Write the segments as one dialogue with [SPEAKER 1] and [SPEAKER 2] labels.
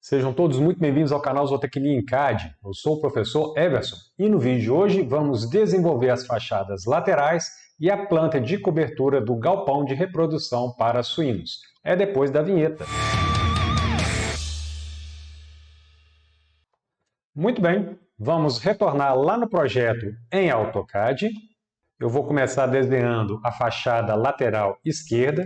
[SPEAKER 1] Sejam todos muito bem-vindos ao canal Zootecnia em CAD. Eu sou o professor Everson e no vídeo de hoje vamos desenvolver as fachadas laterais e a planta de cobertura do galpão de reprodução para suínos. É depois da vinheta. Muito bem, vamos retornar lá no projeto em AutoCAD. Eu vou começar desenhando a fachada lateral esquerda.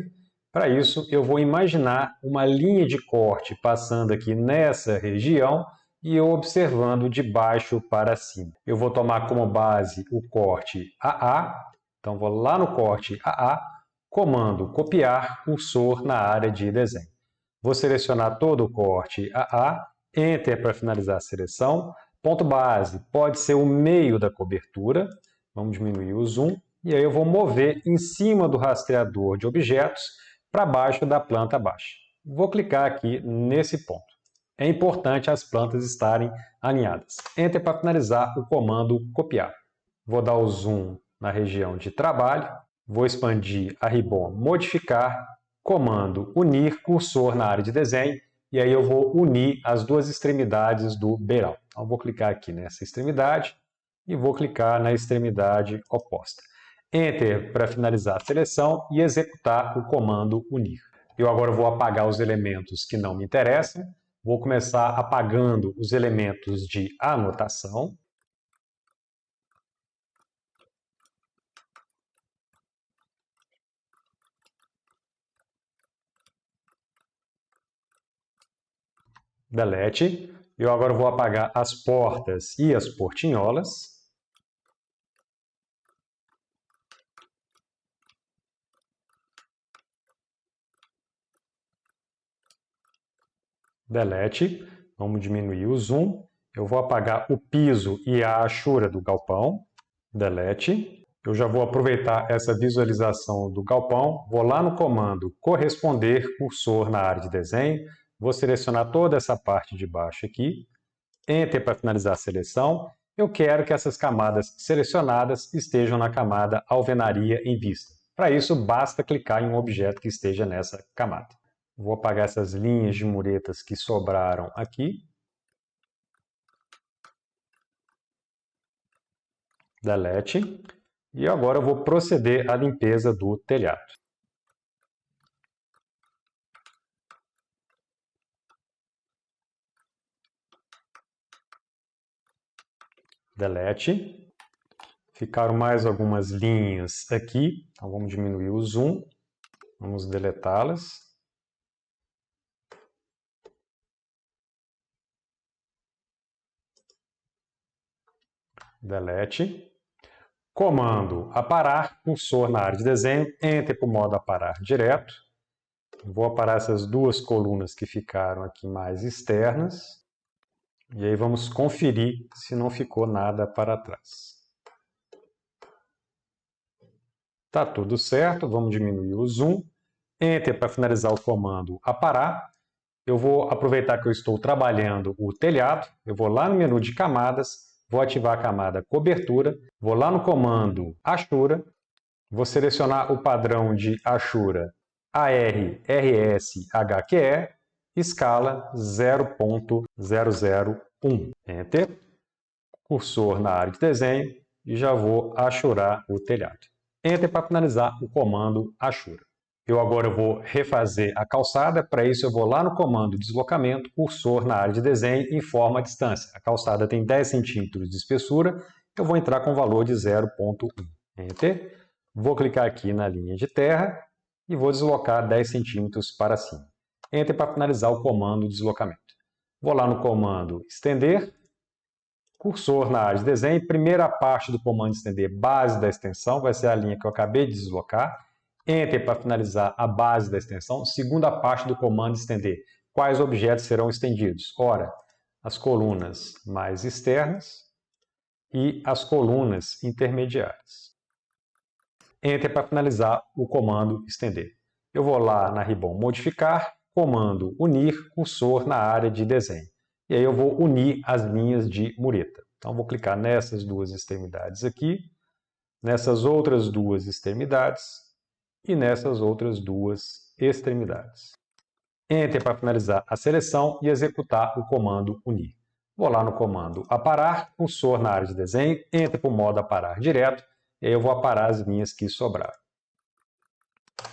[SPEAKER 1] Para isso, eu vou imaginar uma linha de corte passando aqui nessa região e eu observando de baixo para cima. Eu vou tomar como base o corte AA, então vou lá no corte AA, comando copiar, cursor na área de desenho. Vou selecionar todo o corte AA, Enter para finalizar a seleção. Ponto base pode ser o meio da cobertura, vamos diminuir o zoom, e aí eu vou mover em cima do rastreador de objetos para baixo da planta abaixo. Vou clicar aqui nesse ponto. É importante as plantas estarem alinhadas. Enter para finalizar o comando copiar. Vou dar o zoom na região de trabalho, vou expandir a ribbon modificar, comando unir, cursor na área de desenho, e aí eu vou unir as duas extremidades do beiral. Então vou clicar aqui nessa extremidade e vou clicar na extremidade oposta. Enter para finalizar a seleção e executar o comando unir. Eu agora vou apagar os elementos que não me interessam. Vou começar apagando os elementos de anotação. Delete. Eu agora vou apagar as portas e as portinholas. Delete. Vamos diminuir o zoom. Eu vou apagar o piso e a achura do galpão. Delete. Eu já vou aproveitar essa visualização do galpão. Vou lá no comando corresponder, cursor na área de desenho. Vou selecionar toda essa parte de baixo aqui. Enter para finalizar a seleção. Eu quero que essas camadas selecionadas estejam na camada alvenaria em vista. Para isso, basta clicar em um objeto que esteja nessa camada. Vou apagar essas linhas de muretas que sobraram aqui. Delete. E agora eu vou proceder à limpeza do telhado. Delete. Ficaram mais algumas linhas aqui, então vamos diminuir o zoom, vamos deletá-las. Delete. Comando aparar, cursor na área de desenho, Enter para o modo aparar direto. Vou aparar essas duas colunas que ficaram aqui mais externas. E aí vamos conferir se não ficou nada para trás. Tá tudo certo, vamos diminuir o zoom. Enter para finalizar o comando aparar. Eu vou aproveitar que eu estou trabalhando o telhado. Eu vou lá no menu de camadas. Vou ativar a camada cobertura, vou lá no comando Achura, vou selecionar o padrão de Achura ARRSHQE, escala 0.001. Enter, cursor na área de desenho e já vou achurar o telhado. Enter para finalizar o comando Achura. Eu agora vou refazer a calçada, para isso eu vou lá no comando deslocamento, cursor na área de desenho e informa a distância. A calçada tem 10 centímetros de espessura, eu vou entrar com o valor de 0.1. Enter. Vou clicar aqui na linha de terra e vou deslocar 10 centímetros para cima. Enter para finalizar o comando deslocamento. Vou lá no comando estender, cursor na área de desenho, primeira parte do comando estender, base da extensão, vai ser a linha que eu acabei de deslocar. Enter para finalizar a base da extensão. Segunda parte do comando estender. Quais objetos serão estendidos? Ora, as colunas mais externas e as colunas intermediárias. Enter para finalizar o comando estender. Eu vou lá na ribbon modificar, comando unir, cursor na área de desenho. E aí eu vou unir as linhas de mureta. Então vou clicar nessas duas extremidades aqui, nessas outras duas extremidades, e nessas outras duas extremidades. Enter para finalizar a seleção e executar o comando unir. Vou lá no comando aparar, cursor na área de desenho, Enter para o modo aparar direto, e aí eu vou aparar as linhas que sobraram.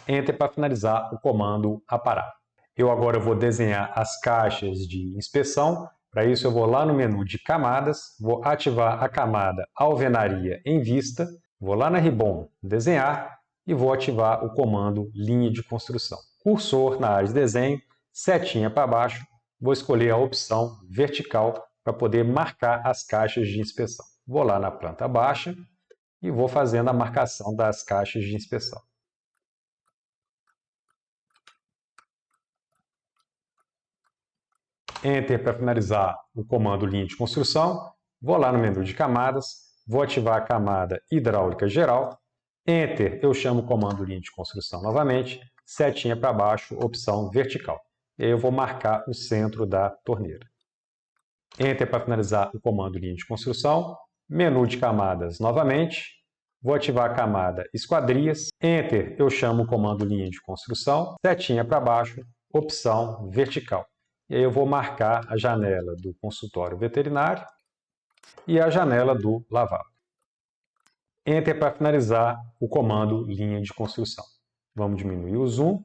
[SPEAKER 1] Enter para finalizar o comando aparar. Eu agora vou desenhar as caixas de inspeção. Para isso eu vou lá no menu de camadas, vou ativar a camada alvenaria em vista, vou lá na Ribbon desenhar e vou ativar o comando linha de construção. Cursor na área de desenho, setinha para baixo, vou escolher a opção vertical para poder marcar as caixas de inspeção. Vou lá na planta baixa e vou fazendo a marcação das caixas de inspeção. Enter para finalizar o comando linha de construção. Vou lá no menu de camadas, vou ativar a camada hidráulica geral. Enter, eu chamo o comando linha de construção novamente. Setinha para baixo, opção vertical. E aí eu vou marcar o centro da torneira. Enter para finalizar o comando linha de construção. Menu de camadas novamente. Vou ativar a camada esquadrias. Enter, eu chamo o comando linha de construção. Setinha para baixo, opção vertical. E aí eu vou marcar a janela do consultório veterinário e a janela do lavabo. Enter para finalizar o comando linha de construção. Vamos diminuir o zoom.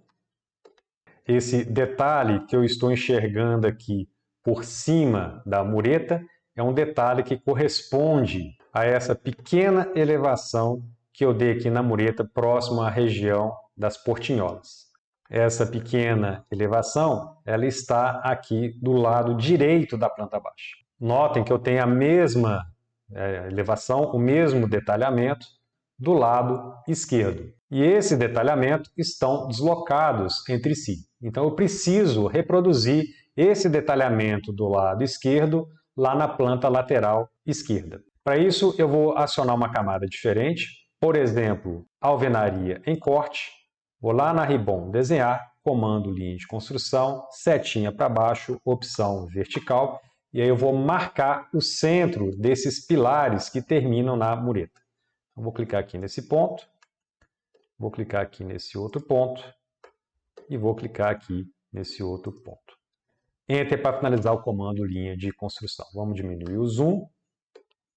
[SPEAKER 1] Esse detalhe que eu estou enxergando aqui por cima da mureta é um detalhe que corresponde a essa pequena elevação que eu dei aqui na mureta próximo à região das portinholas. Essa pequena elevação, ela está aqui do lado direito da planta baixa. Notem que eu tenho a mesma elevação, o mesmo detalhamento do lado esquerdo. E esse detalhamento estão deslocados entre si. Então eu preciso reproduzir esse detalhamento do lado esquerdo lá na planta lateral esquerda. Para isso eu vou acionar uma camada diferente, por exemplo, alvenaria em corte. Vou lá na Ribbon desenhar, comando linha de construção, setinha para baixo, opção vertical, e aí eu vou marcar o centro desses pilares que terminam na mureta. Eu vou clicar aqui nesse ponto, vou clicar aqui nesse outro ponto e vou clicar aqui nesse outro ponto. Enter para finalizar o comando linha de construção. Vamos diminuir o zoom,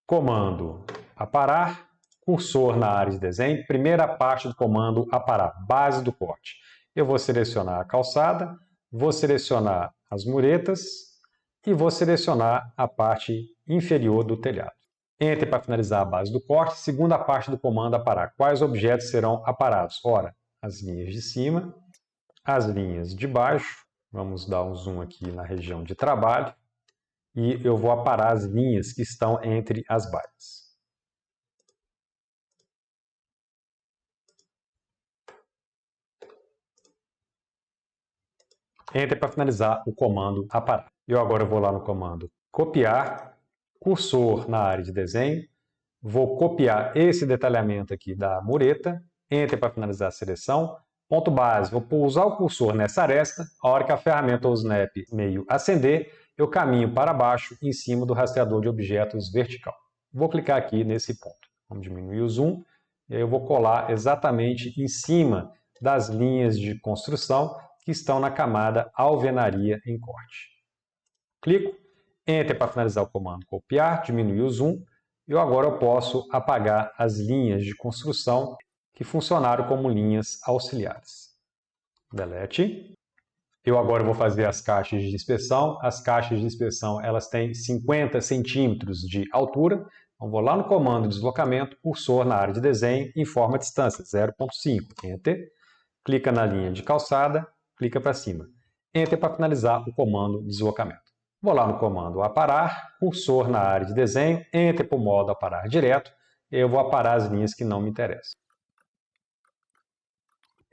[SPEAKER 1] comando aparar, cursor na área de desenho, primeira parte do comando aparar, base do corte. Eu vou selecionar a calçada, vou selecionar as muretas e vou selecionar a parte inferior do telhado. Enter para finalizar a base do corte, segunda parte do comando aparar. Quais objetos serão aparados? Ora, as linhas de cima, as linhas de baixo, vamos dar um zoom aqui na região de trabalho, e eu vou aparar as linhas que estão entre as balhas. Enter para finalizar o comando aparar. Eu agora vou lá no comando copiar, cursor na área de desenho, vou copiar esse detalhamento aqui da mureta, Enter para finalizar a seleção, ponto base, vou pousar o cursor nessa aresta, a hora que a ferramenta ou snap meio acender, eu caminho para baixo em cima do rastreador de objetos vertical. Vou clicar aqui nesse ponto. Vamos diminuir o zoom, e aí eu vou colar exatamente em cima das linhas de construção que estão na camada alvenaria em corte. Clico, Enter para finalizar o comando copiar, diminuir o zoom, e agora eu posso apagar as linhas de construção que funcionaram como linhas auxiliares. Delete. Eu agora vou fazer as caixas de inspeção. As caixas de inspeção elas têm 50 centímetros de altura. Então vou lá no comando deslocamento, cursor na área de desenho, informa a distância, 0,5. Enter. Clica na linha de calçada, clica para cima. Enter para finalizar o comando deslocamento. Vou lá no comando aparar, cursor na área de desenho, Enter para o modo aparar direto, e eu vou aparar as linhas que não me interessam.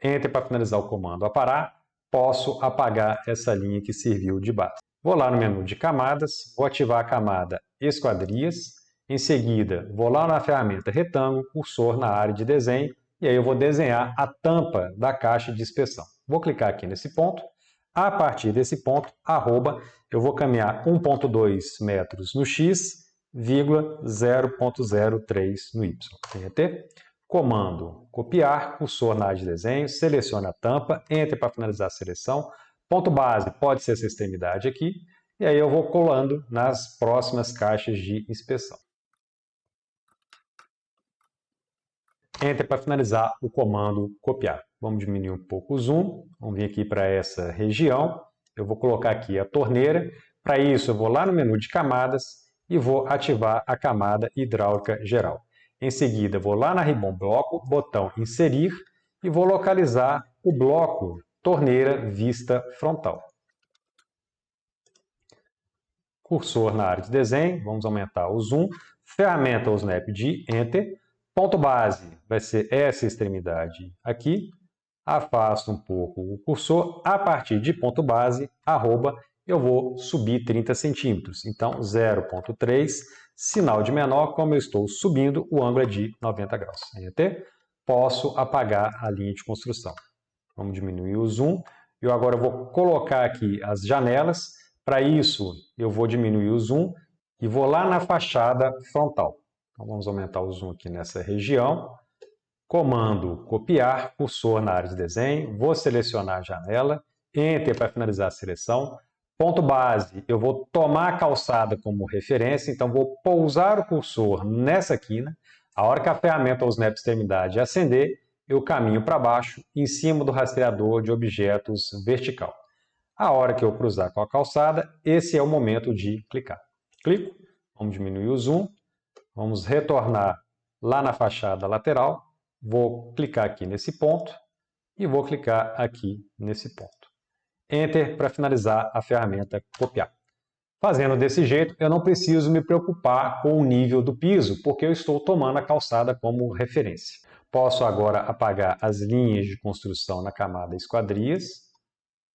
[SPEAKER 1] Enter para finalizar o comando aparar, posso apagar essa linha que serviu de base. Vou lá no menu de camadas, vou ativar a camada esquadrias, em seguida vou lá na ferramenta retângulo, cursor na área de desenho, e aí eu vou desenhar a tampa da caixa de inspeção. Vou clicar aqui nesse ponto, a partir desse ponto, arroba, eu vou caminhar 1,2 metros no x, 0,03 no y. Enter. Comando copiar, cursor na área de desenho, selecione a tampa, Enter para finalizar a seleção, Ponto base pode ser essa extremidade aqui. E aí eu vou colando nas próximas caixas de inspeção. Enter para finalizar o comando copiar. Vamos diminuir um pouco o zoom. Vamos vir aqui para essa região. Eu vou colocar aqui a torneira. Para isso eu vou lá no menu de camadas e vou ativar a camada hidráulica geral. Em seguida vou lá na Ribbon Bloco, botão inserir e vou localizar o bloco torneira vista frontal. Cursor na área de desenho, vamos aumentar o zoom. Ferramenta ou snap de Enter. Ponto base vai ser essa extremidade aqui. Afasto um pouco o cursor. A partir de ponto base, arroba, eu vou subir 30 centímetros. Então, 0,3, sinal de menor, como eu estou subindo, o ângulo é de 90 graus. Enter. Posso apagar a linha de construção. Vamos diminuir o zoom. Eu agora vou colocar aqui as janelas. Para isso, eu vou diminuir o zoom e vou lá na fachada frontal. Então, vamos aumentar o zoom aqui nessa região. Comando copiar, cursor na área de desenho. Vou selecionar a janela. Enter para finalizar a seleção. Ponto base, eu vou tomar a calçada como referência. Então, vou pousar o cursor nessa quina. A hora que a ferramenta ou snap extremidade acender, eu caminho para baixo, em cima do rastreador de objetos vertical. A hora que eu cruzar com a calçada, esse é o momento de clicar. Clico, vamos diminuir o zoom, vamos retornar lá na fachada lateral, vou clicar aqui nesse ponto e vou clicar aqui nesse ponto. Enter para finalizar a ferramenta copiar. Fazendo desse jeito, eu não preciso me preocupar com o nível do piso, porque eu estou tomando a calçada como referência. Posso agora apagar as linhas de construção na camada esquadrias.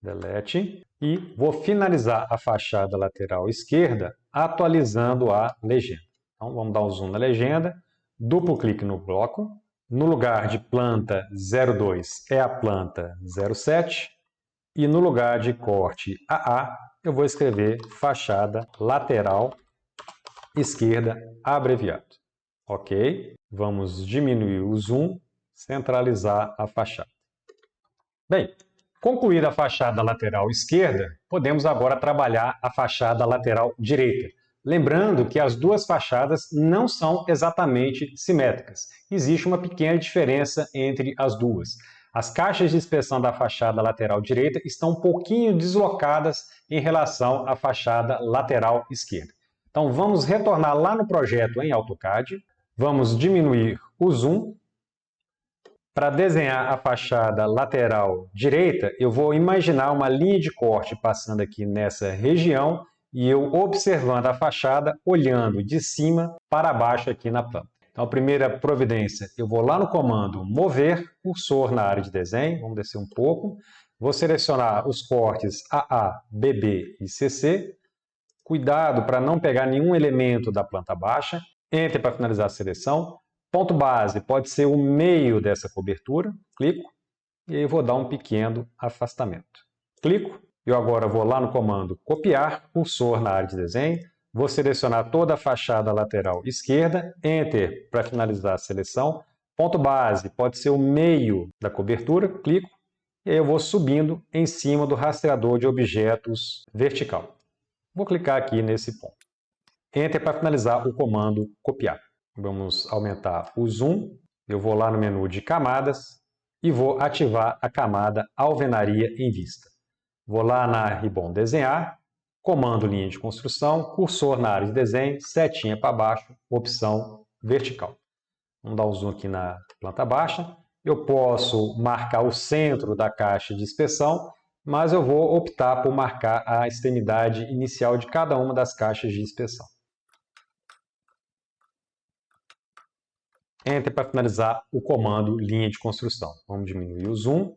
[SPEAKER 1] Delete. E vou finalizar a fachada lateral esquerda atualizando a legenda. Então, vamos dar um zoom na legenda. Duplo clique no bloco. No lugar de planta 02 é a planta 07. E no lugar de corte AA, eu vou escrever fachada lateral esquerda abreviado. Ok? Vamos diminuir o zoom, centralizar a fachada. Bem, concluída a fachada lateral esquerda, podemos agora trabalhar a fachada lateral direita. Lembrando que as duas fachadas não são exatamente simétricas. Existe uma pequena diferença entre as duas. As caixas de inspeção da fachada lateral direita estão um pouquinho deslocadas em relação à fachada lateral esquerda. Então vamos retornar lá no projeto em AutoCAD. Vamos diminuir o zoom. Para desenhar a fachada lateral direita, eu vou imaginar uma linha de corte passando aqui nessa região e eu observando a fachada, olhando de cima para baixo aqui na planta. Então, a primeira providência, eu vou lá no comando mover, cursor na área de desenho, vamos descer um pouco, vou selecionar os cortes AA, BB e CC, cuidado para não pegar nenhum elemento da planta baixa, Enter para finalizar a seleção, ponto base pode ser o meio dessa cobertura, clico, e aí vou dar um pequeno afastamento. Clico, eu agora vou lá no comando copiar, cursor na área de desenho, vou selecionar toda a fachada lateral esquerda, Enter para finalizar a seleção, ponto base pode ser o meio da cobertura, clico, e aí eu vou subindo em cima do rastreador de objetos vertical. Vou clicar aqui nesse ponto. Enter para finalizar o comando copiar. Vamos aumentar o zoom, eu vou lá no menu de camadas e vou ativar a camada alvenaria em vista. Vou lá na Ribbon desenhar, comando linha de construção, cursor na área de desenho, setinha para baixo, opção vertical. Vamos dar um zoom aqui na planta baixa. Eu posso marcar o centro da caixa de inspeção, mas eu vou optar por marcar a extremidade inicial de cada uma das caixas de inspeção. Enter para finalizar o comando linha de construção. Vamos diminuir o zoom.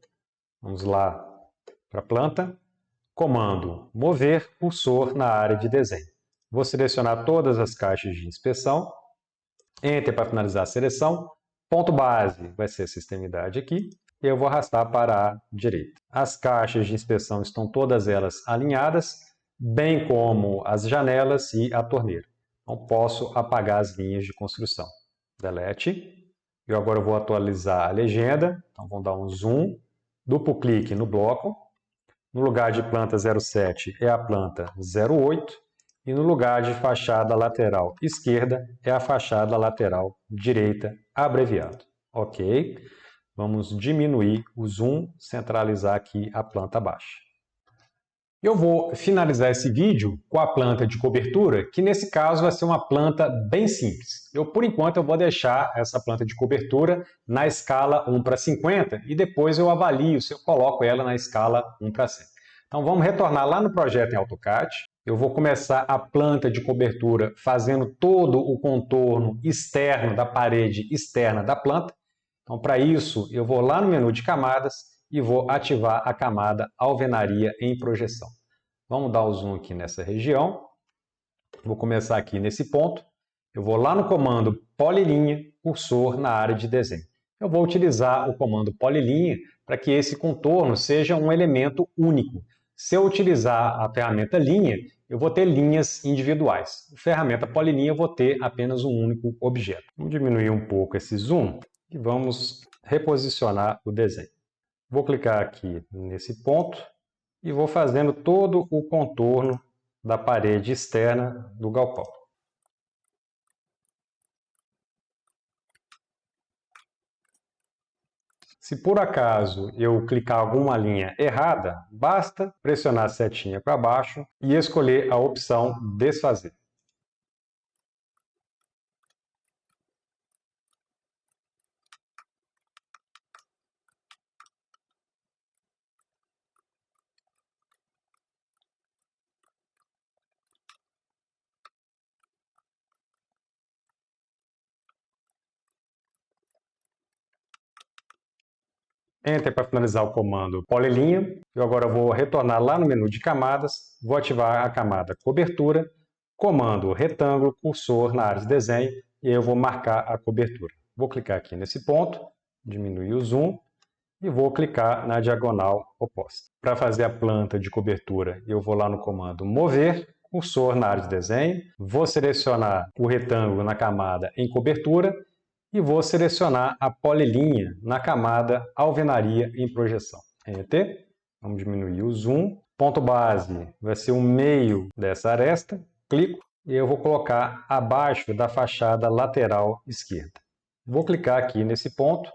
[SPEAKER 1] Vamos lá para a planta. Comando mover, cursor na área de desenho. Vou selecionar todas as caixas de inspeção. Enter para finalizar a seleção. Ponto base vai ser essa extremidade aqui. E eu vou arrastar para a direita. As caixas de inspeção estão todas elas alinhadas, bem como as janelas e a torneira. Então posso apagar as linhas de construção. Delete. Eu agora vou atualizar a legenda. Então vamos dar um zoom. Duplo clique no bloco. No lugar de planta 07 é a planta 08 e no lugar de fachada lateral esquerda é a fachada lateral direita, abreviado. Ok? Vamos diminuir o zoom, centralizar aqui a planta baixa. Eu vou finalizar esse vídeo com a planta de cobertura, que nesse caso vai ser uma planta bem simples. Por enquanto, eu vou deixar essa planta de cobertura na escala 1:50 e depois eu avalio se eu coloco ela na escala 1:100. Então vamos retornar lá no projeto em AutoCAD. Eu vou começar a planta de cobertura fazendo todo o contorno externo da parede externa da planta. Então para isso eu vou lá no menu de camadas e vou ativar a camada alvenaria em projeção. Vamos dar o zoom aqui nessa região. Vou começar aqui nesse ponto. Eu vou lá no comando polilinha, cursor na área de desenho. Eu vou utilizar o comando polilinha para que esse contorno seja um elemento único. Se eu utilizar a ferramenta linha, eu vou ter linhas individuais. A ferramenta polilinha eu vou ter apenas um único objeto. Vamos diminuir um pouco esse zoom e vamos reposicionar o desenho. Vou clicar aqui nesse ponto e vou fazendo todo o contorno da parede externa do galpão. Se por acaso eu clicar alguma linha errada, basta pressionar a setinha para baixo e escolher a opção desfazer. Enter para finalizar o comando polilinha. Eu agora vou retornar lá no menu de camadas, vou ativar a camada cobertura, comando retângulo, cursor na área de desenho e eu vou marcar a cobertura. Vou clicar aqui nesse ponto, diminuir o zoom e vou clicar na diagonal oposta. Para fazer a planta de cobertura, eu vou lá no comando mover, cursor na área de desenho, vou selecionar o retângulo na camada em cobertura e vou selecionar a polilinha na camada alvenaria em projeção. Enter. Vamos diminuir o zoom. Ponto base vai ser o meio dessa aresta. Clico e eu vou colocar abaixo da fachada lateral esquerda. Vou clicar aqui nesse ponto.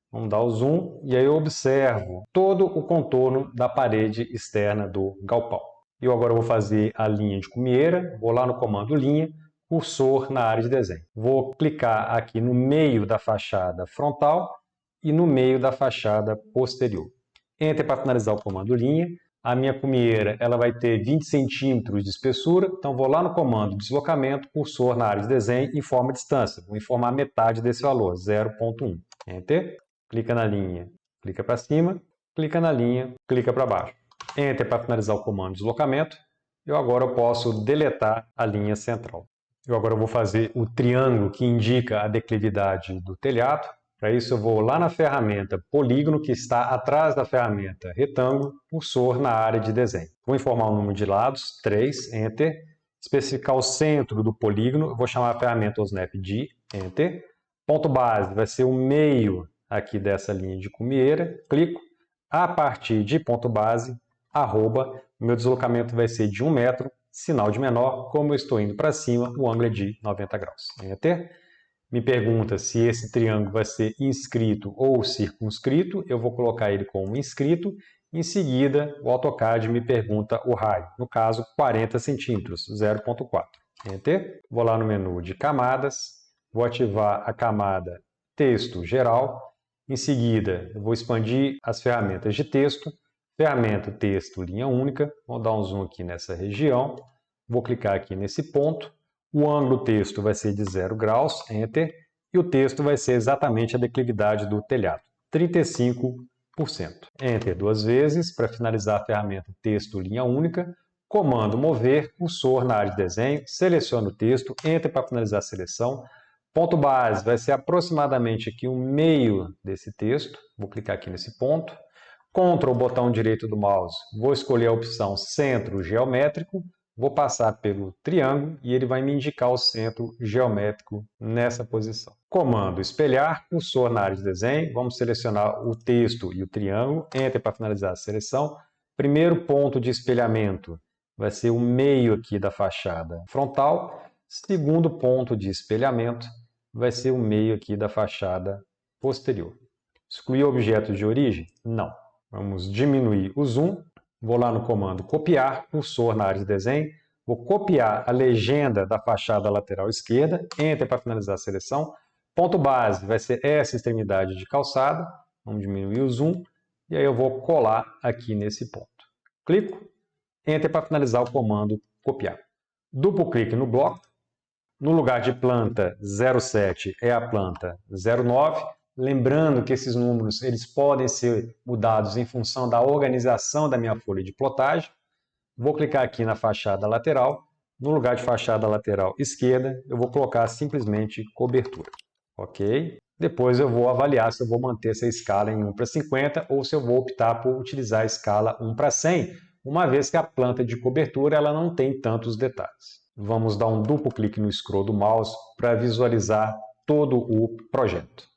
[SPEAKER 1] Vamos dar o zoom e aí eu observo todo o contorno da parede externa do galpão. Eu agora vou fazer a linha de cumieira. Vou lá no comando linha, cursor na área de desenho. Vou clicar aqui no meio da fachada frontal e no meio da fachada posterior. Enter para finalizar o comando linha. A minha cumieira ela vai ter 20 centímetros de espessura, então vou lá no comando deslocamento, cursor na área de desenho, informa a distância. Vou informar metade desse valor, 0,1. Enter. Clica na linha, clica para cima, clica na linha, clica para baixo. Enter para finalizar o comando deslocamento. Agora eu posso deletar a linha central. Eu agora vou fazer o triângulo que indica a declividade do telhado. Para isso eu vou lá na ferramenta polígono, que está atrás da ferramenta retângulo, cursor na área de desenho. Vou informar o número de lados, 3, Enter. Especificar o centro do polígono, eu vou chamar a ferramenta Snap de Enter. Ponto base vai ser o meio aqui dessa linha de cumieira, clico. A partir de ponto base, arroba, o meu deslocamento vai ser de 1 metro, sinal de menor, como eu estou indo para cima, o ângulo é de 90 graus. Enter. Me pergunta se esse triângulo vai ser inscrito ou circunscrito, eu vou colocar ele como inscrito. Em seguida, o AutoCAD me pergunta o raio, no caso 40 centímetros, 0,4. Enter. Vou lá no menu de camadas, vou ativar a camada texto geral. Em seguida, eu vou expandir as ferramentas de texto. Ferramenta texto linha única, vou dar um zoom aqui nessa região, vou clicar aqui nesse ponto, o ângulo do texto vai ser de 0 graus, Enter, e o texto vai ser exatamente a declividade do telhado, 35%. Enter duas vezes para finalizar a ferramenta texto linha única, comando mover, cursor na área de desenho, seleciono o texto, Enter para finalizar a seleção, ponto base vai ser aproximadamente aqui o meio desse texto, vou clicar aqui nesse ponto, Ctrl botão direito do mouse, vou escolher a opção centro geométrico, vou passar pelo triângulo e ele vai me indicar o centro geométrico nessa posição. Comando espelhar, cursor na área de desenho, vamos selecionar o texto e o triângulo, Enter para finalizar a seleção, Primeiro ponto de espelhamento vai ser o meio aqui da fachada frontal. Segundo ponto de espelhamento vai ser o meio aqui da fachada posterior. Excluir objetos de origem? Não. Vamos diminuir o zoom. Vou lá no comando copiar, cursor na área de desenho. Vou copiar a legenda da fachada lateral esquerda. Enter para finalizar a seleção. Ponto base vai ser essa extremidade de calçada. Vamos diminuir o zoom. E aí eu vou colar aqui nesse ponto. Clico. Enter para finalizar o comando copiar. Duplo clique no bloco. No lugar de planta 07 é a planta 09. Lembrando que esses números eles podem ser mudados em função da organização da minha folha de plotagem. Vou clicar aqui na fachada lateral. No lugar de fachada lateral esquerda, eu vou colocar simplesmente cobertura. Ok? Depois eu vou avaliar se eu vou manter essa escala em 1:50 ou se eu vou optar por utilizar a escala 1:100, uma vez que a planta de cobertura ela não tem tantos detalhes. Vamos dar um duplo clique no scroll do mouse para visualizar todo o projeto.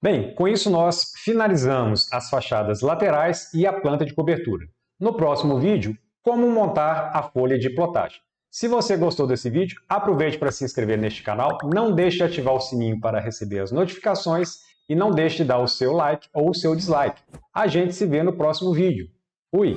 [SPEAKER 1] Bem, com isso nós finalizamos as fachadas laterais e a planta de cobertura. No próximo vídeo, como montar a folha de plotagem. Se você gostou desse vídeo, aproveite para se inscrever neste canal, não deixe de ativar o sininho para receber as notificações e não deixe de dar o seu like ou o seu dislike. A gente se vê no próximo vídeo. Fui!